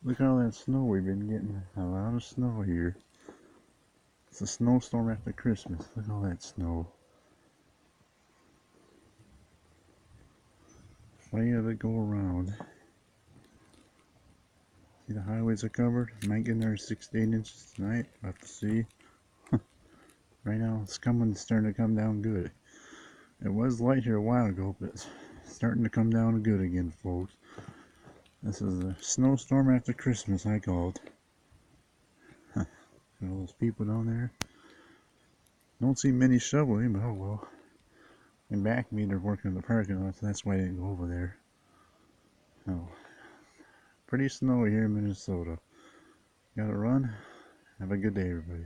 Look at all that snow we've been getting. A lot of snow here. It's a snowstorm after Christmas. Look at all that snow. Plenty of it go around. See, the highways are covered. Might get another 6 to 8 inches tonight. We'll have to see. Right now it's starting to come down good. It was light here a while ago, but it's starting to come down good again, folks. This is a snowstorm after Christmas, I called. All those people down there. Don't see many shoveling, but oh well. And back me, they're working in the parking lot, so that's why I didn't go over there. Oh, pretty snowy here in Minnesota. Gotta run. Have a good day, everybody.